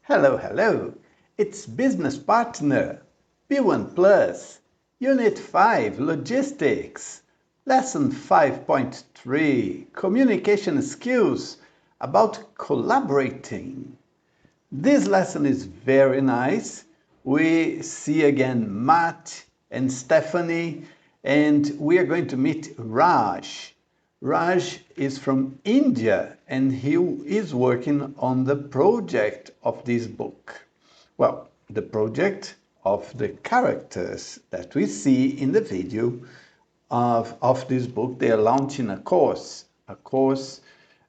Hello, hello. It's Business Partner, B1 Plus, Unit 5, Logistics, Lesson 5.3, Communication Skills about collaborating. This lesson is very nice. We see again Matt and Stephanie, and we are going to meet Raj. Raj is from India and he is working on the project of this book. Well, the project of the characters that we see in the video of this book. They are launching a course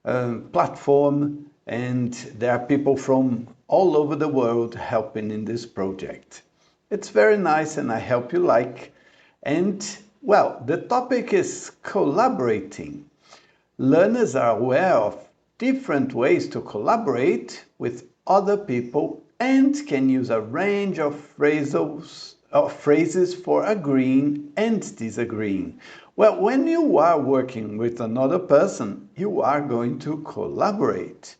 platform, and there are people from all over the world helping in this project. It's very nice and I hope you like. And well, the topic is collaborating. Learners are aware of different ways to collaborate with other people and can use a range of phrases for agreeing and disagreeing. Well, when you are working with another person, you are going to collaborate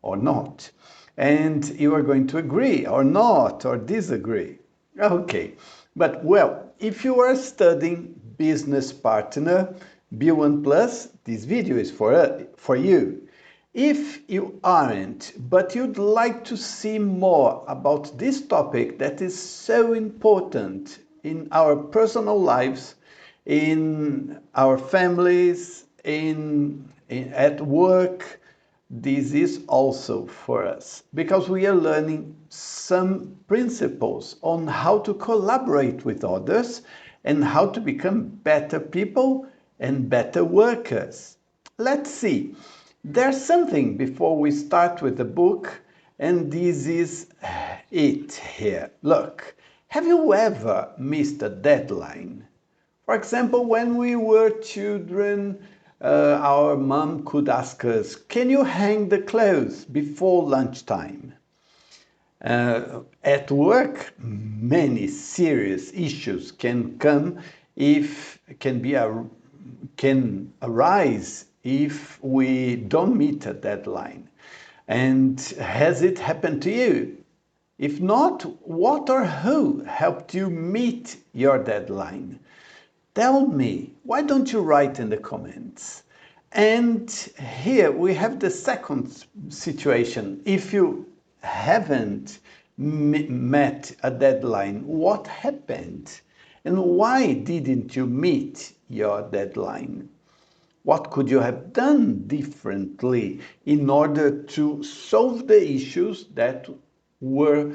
or not. And you are going to agree or not or disagree. Okay, but well, if you are studying Business Partner B1 Plus, this video is for you. If you aren't, but you'd like to see more about this topic that is so important in our personal lives, in our families, at work, this is also for us because we are learning some principles on how to collaborate with others and how to become better people and better workers. Let's see. There's something before we start with the book, and this is it here. Look, have you ever missed a deadline? For example, when we were children, our mom could ask us, can you hang the clothes before lunchtime? At work, many serious issues can arise if we don't meet a deadline. And has it happened to you? If not, what or who helped you meet your deadline? Tell me, why don't you write in the comments? And here we have the second situation. If you haven't met a deadline, what happened? And why didn't you meet your deadline? What could you have done differently in order to solve the issues that were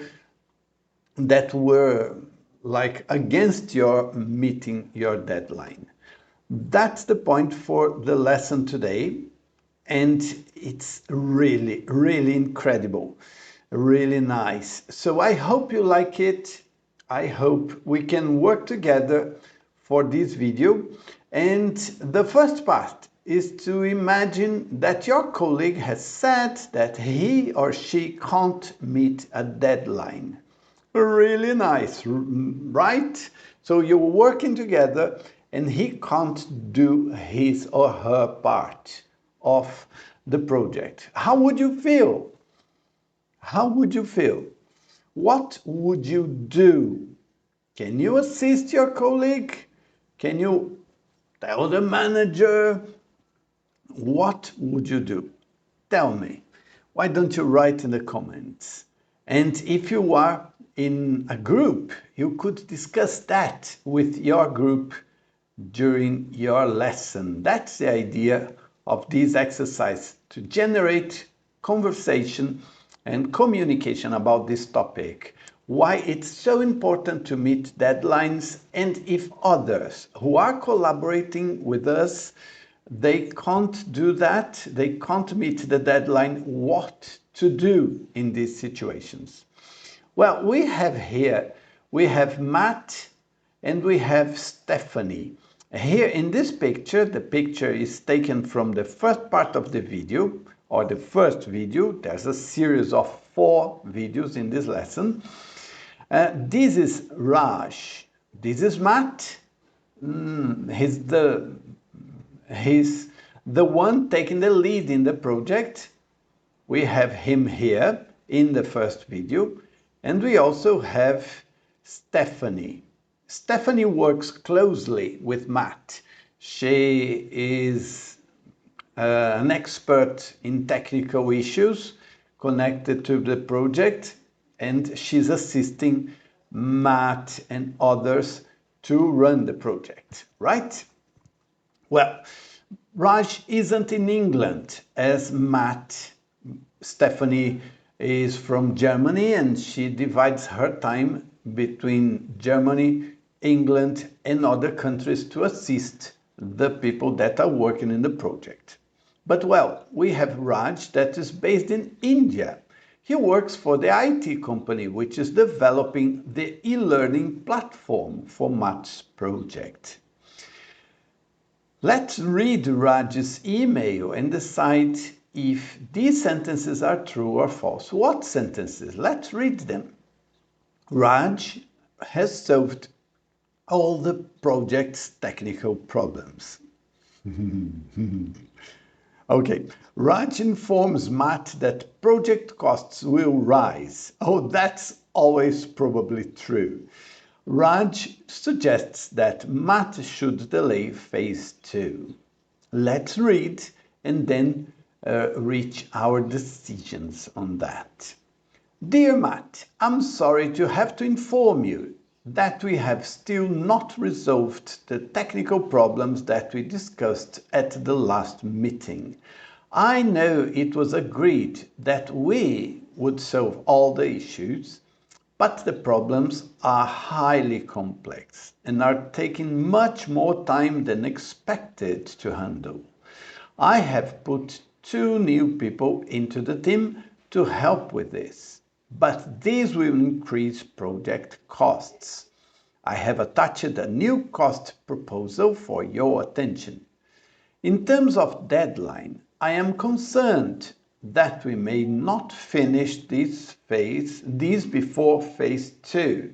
like against your meeting your deadline? That's the point for the lesson today, and it's really, really incredible, really nice. So I hope you like it. I hope we can work together for this video. And the first part is to imagine that your colleague has said that he or she can't meet a deadline. Really nice, right? So you're working together and he can't do his or her part of the project. How would you feel? How would you feel? What would you do? Can you assist your colleague? Can you tell the manager? What would you do? Tell me. Why don't you write in the comments? And if you are in a group, you could discuss that with your group during your lesson. That's the idea of this exercise, to generate conversation and communication about this topic. Why it's so important to meet deadlines, and if others who are collaborating with us, they can't do that, they can't meet the deadline, what to do in these situations. Well, we have Matt and we have Stephanie. Here in this picture, the picture is taken from the first part of the video, or the first video. There's a series of 4 videos in this lesson. This is Raj. This is Matt. He's the one taking the lead in the project. We have him here. in the first video. And we also have Stephanie. Stephanie works closely with Matt. She is an expert in technical issues connected to the project, and she's assisting Matt and others to run the project, right? Well, Raj isn't in England as Matt. Stephanie is from Germany and she divides her time between Germany, England, and other countries to assist the people that are working in the project. But well, we have Raj that is based in India. He works for the IT company which is developing the e-learning platform for Matt's project. Let's read Raj's email and decide if these sentences are true or false. What sentences? Let's read them. Raj has solved all the project's technical problems. Okay, Raj informs Matt that project costs will rise. Oh, that's always probably true. Raj suggests that Matt should delay phase 2. Let's read and then reach our decisions on that. Dear Matt, I'm sorry to have to inform you that we have still not resolved the technical problems that we discussed at the last meeting. I know it was agreed that we would solve all the issues, but the problems are highly complex and are taking much more time than expected to handle. I have put 2 new people into the team to help with this, but these will increase project costs. I have attached a new cost proposal for your attention. In terms of deadline, I am concerned that we may not finish this before phase 2,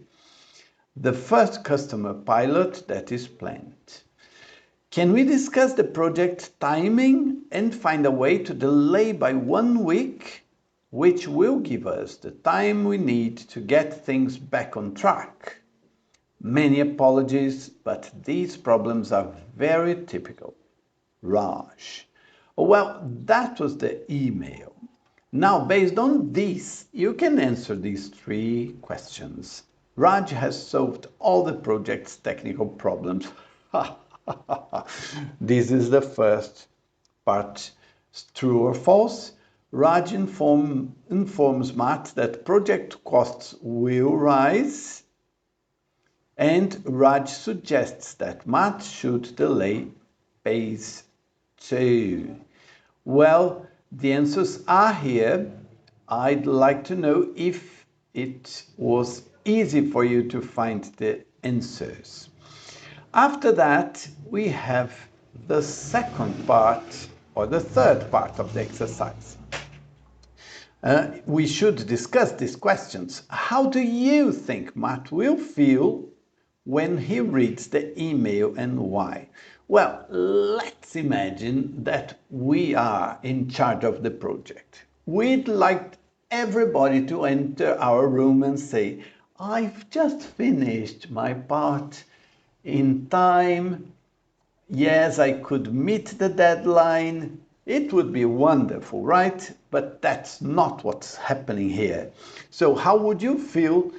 the first customer pilot that is planned. Can we discuss the project timing and find a way to delay by 1 week, which will give us the time we need to get things back on track? Many apologies, but these problems are very typical. Raj. Well, that was the email. Now, based on this, you can answer these 3 questions. Raj has solved all the project's technical problems. This is the first part. True or false? Raj informs Matt that project costs will rise, and Raj suggests that Matt should delay phase 2. Well, the answers are here. I'd like to know if it was easy for you to find the answers. After that, we have the second part or the third part of the exercise. We should discuss these questions. How do you think Matt will feel when he reads the email and why? Well, let's imagine that we are in charge of the project. We'd like everybody to enter our room and say, I've just finished my part in time. Yes, I could meet the deadline. It would be wonderful, right? But that's not what's happening here. So how would you feel?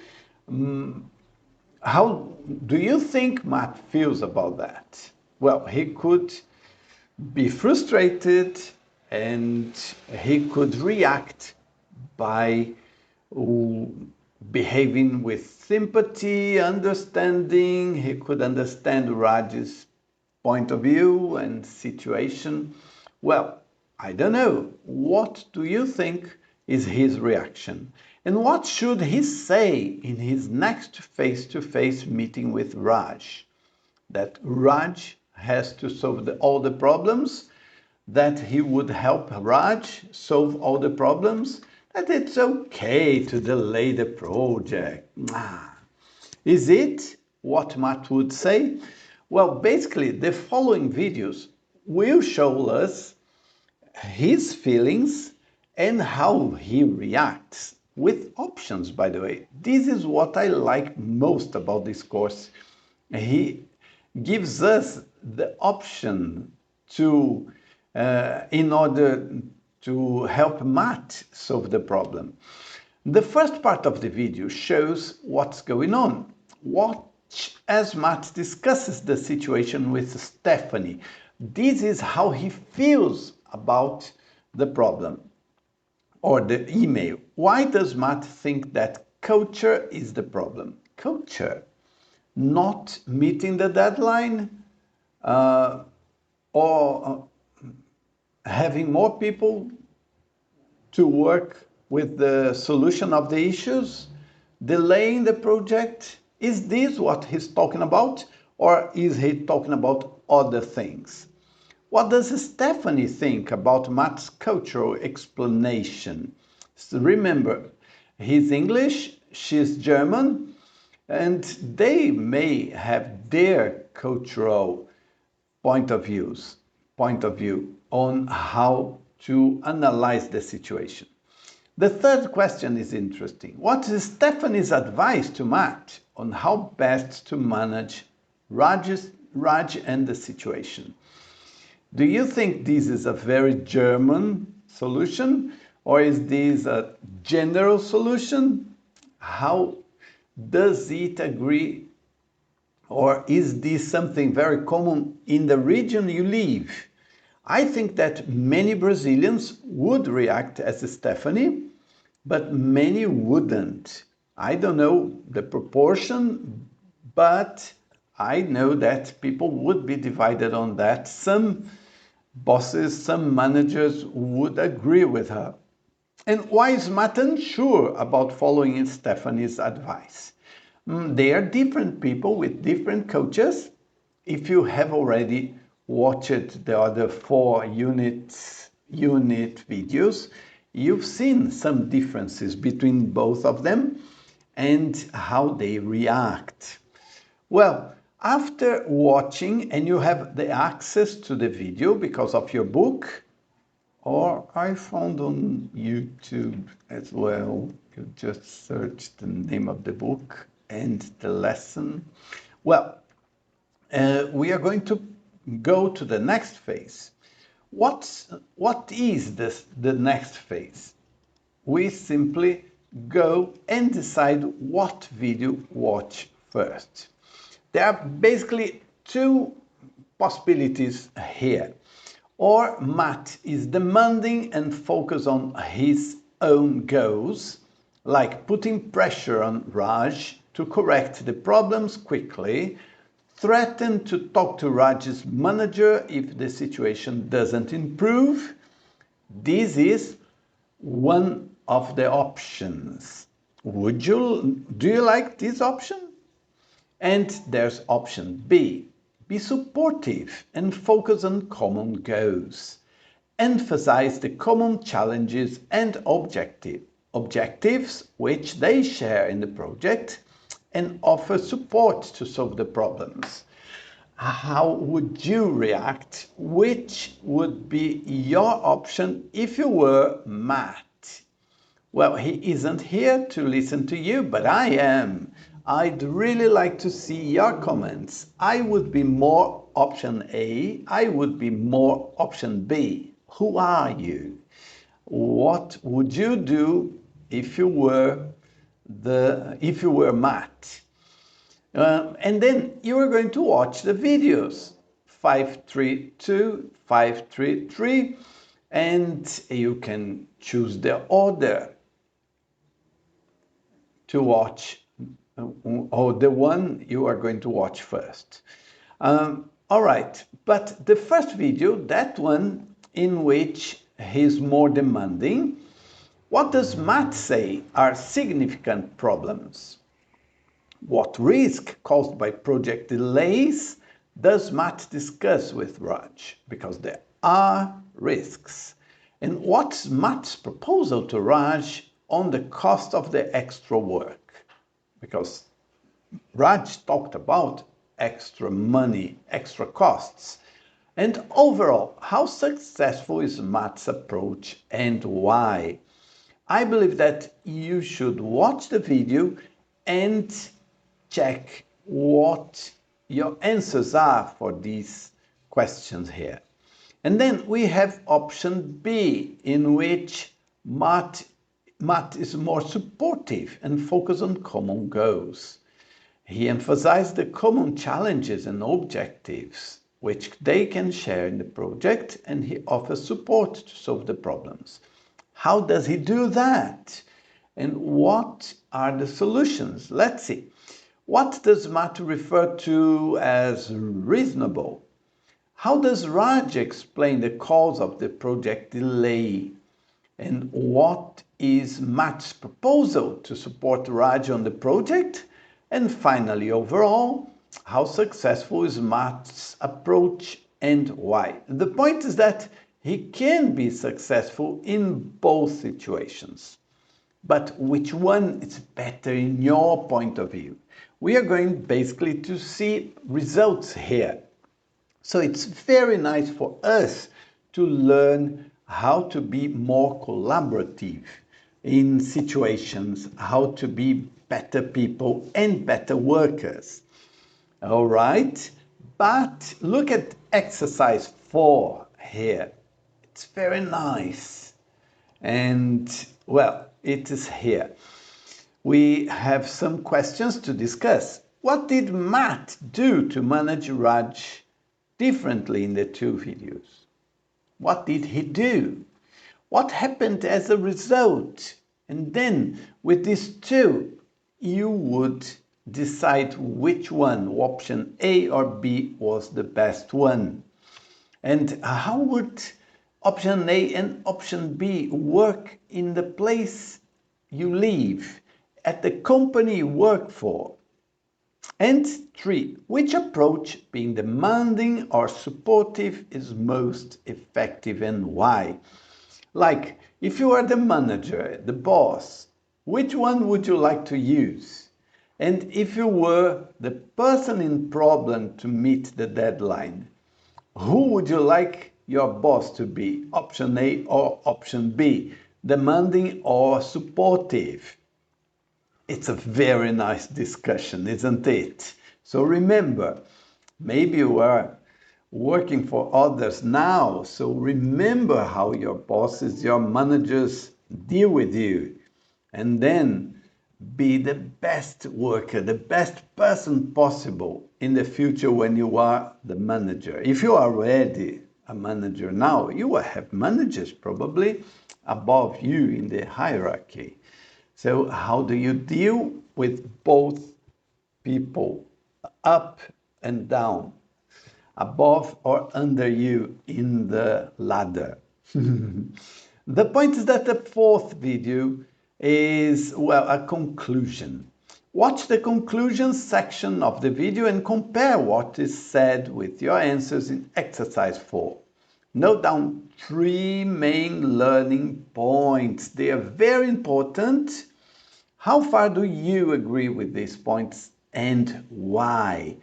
How do you think Matt feels about that? Well, he could be frustrated and he could react by behaving with sympathy, understanding. He could understand Raj's point of view and situation. Well, I don't know. What do you think is his reaction? And what should he say in his next face-to-face meeting with Raj? That Raj has to solve all the problems, that he would help Raj solve all the problems, that it's okay to delay the project. Is it what Matt would say? Well, basically, the following videos will show us his feelings and how he reacts. with options, by the way. This is what I like most about this course. He gives us the option to, in order to help Matt solve the problem. The first part of the video shows what's going on. Watch as Matt discusses the situation with Stephanie. This is how he feels about the problem or the email. Why does Matt think that culture is the problem? Culture, not meeting the deadline, or having more people to work with the solution of the issues, delaying the project. Is this what he's talking about, or is he talking about other things? What does Stephanie think about Matt's cultural explanation? So remember, he's English, she's German, and they may have their cultural point of view on how to analyze the situation. The third question is interesting. What is Stephanie's advice to Matt on how best to manage Raj and the situation? Do you think this is a very German solution, or is this a general solution? How does it agree, or is this something very common in the region you live? I think that many Brazilians would react as Stephanie, but many wouldn't. I don't know the proportion, but I know that people would be divided on that. Some bosses, some managers would agree with her. And why is Matt unsure about following Stephanie's advice? They are different people with different coaches. If you have already watched the other 4 unit videos, you've seen some differences between both of them and how they react. Well, after watching, and you have the access to the video because of your book, or I found on YouTube as well. You just search the name of the book and the lesson. Well, we are going to go to the next phase. What is the next phase? We simply go and decide what video watch first. There are basically 2 possibilities here. Or Matt is demanding and focus on his own goals, like putting pressure on Raj to correct the problems quickly, threaten to talk to Raj's manager if the situation doesn't improve. This is one of the options. Do you like this option? And there's option B. Be supportive and focus on common goals. Emphasize the common challenges and objectives which they share in the project, and offer support to solve the problems. How would you react? Which would be your option if you were Matt? Well, he isn't here to listen to you, but I am. I'd really like to see your comments. I would be more option A. I would be more option B. Who are you? What would you do if you were Matt? And then you are going to watch the videos 532, 533, and you can choose the order to watch, or the one you are going to watch first. All right, but the first video, that one in which he's more demanding, what does Matt say are significant problems? What risk caused by project delays does Matt discuss with Raj? Because there are risks. And what's Matt's proposal to Raj on the cost of the extra work? Because Raj talked about extra money, extra costs. And overall, how successful is Matt's approach and why? I believe that you should watch the video and check what your answers are for these questions here. And then we have option B, in which Matt is more supportive and focus on common goals. He emphasized the common challenges and objectives which they can share in the project, and he offers support to solve the problems. How does he do that? And what are the solutions? Let's see. What does Matt refer to as reasonable? How does Raj explain the cause of the project delay? And what is Matt's proposal to support Raj on the project? And finally, overall, how successful is Matt's approach and why? The point is that he can be successful in both situations. But which one is better in your point of view? We are going basically to see results here. So it's very nice for us to learn how to be more collaborative in situations, how to be better people and better workers. All right, but look at exercise 4 here. It's very nice. And well, it is here. We have some questions to discuss. What did Matt do to manage Raj differently in the two videos? What did he do? What happened as a result? And then with these two, you would decide which one, option A or B, was the best one. And how would option A and option B work in the place you live, at the company you work for? And 3, which approach, being demanding or supportive, is most effective and why? Like, if you are the manager, the boss, which one would you like to use? And if you were the person in problem to meet the deadline, who would you like your boss to be? Option A or option B? Demanding or supportive? It's a very nice discussion, isn't it? So remember, maybe you are working for others now, so remember how your bosses, your managers deal with you, and then be the best worker, the best person possible in the future when you are the manager. If you are already a manager now, you will have managers probably above you in the hierarchy. So how do you deal with both people, up and down, above or under you in the ladder? The point is that the 4th video is, well, a conclusion. Watch the conclusion section of the video and compare what is said with your answers in exercise 4. Note down 3 main learning points. They are very important. How far do you agree with these points and why?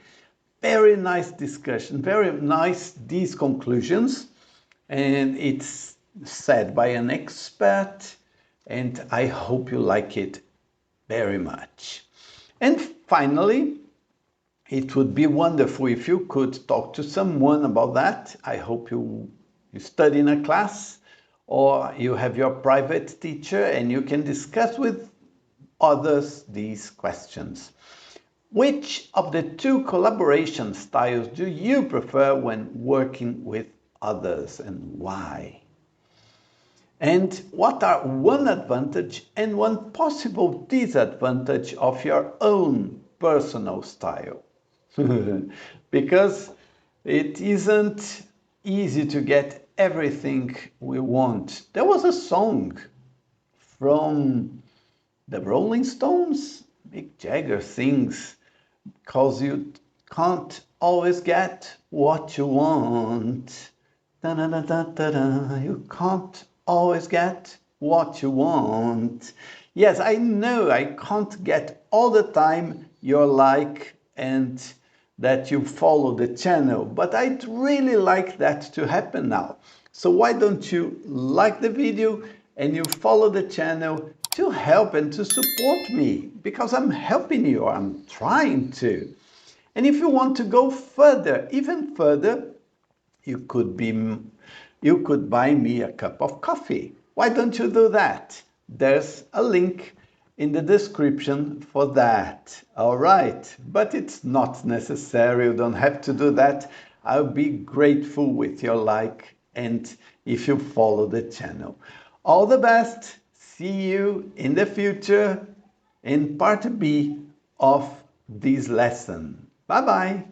Very nice discussion, very nice these conclusions, and it's said by an expert, and I hope you like it very much. And finally, it would be wonderful if you could talk to someone about that. I hope you study in a class or you have your private teacher and you can discuss with others these questions. Which of the 2 collaboration styles do you prefer when working with others and why? And what are one advantage and one possible disadvantage of your own personal style? Because it isn't easy to get everything we want. There was a song from the Rolling Stones. Mick Jagger sings, "'Cause you can't always get what you want. Da, da, da, da, da, da. You can't always get what you want." Yes, I know I can't get all the time your like and that you follow the channel, but I'd really like that to happen now. So why don't you like the video and you follow the channel to help and to support me, because I'm helping you, I'm trying to. And if you want to go further, even further, you could buy me a cup of coffee. Why don't you do that? There's a link in the description for that. All right, but it's not necessary. You don't have to do that. I'll be grateful with your like and if you follow the channel. All the best. See you in the future in part B of this lesson. Bye bye.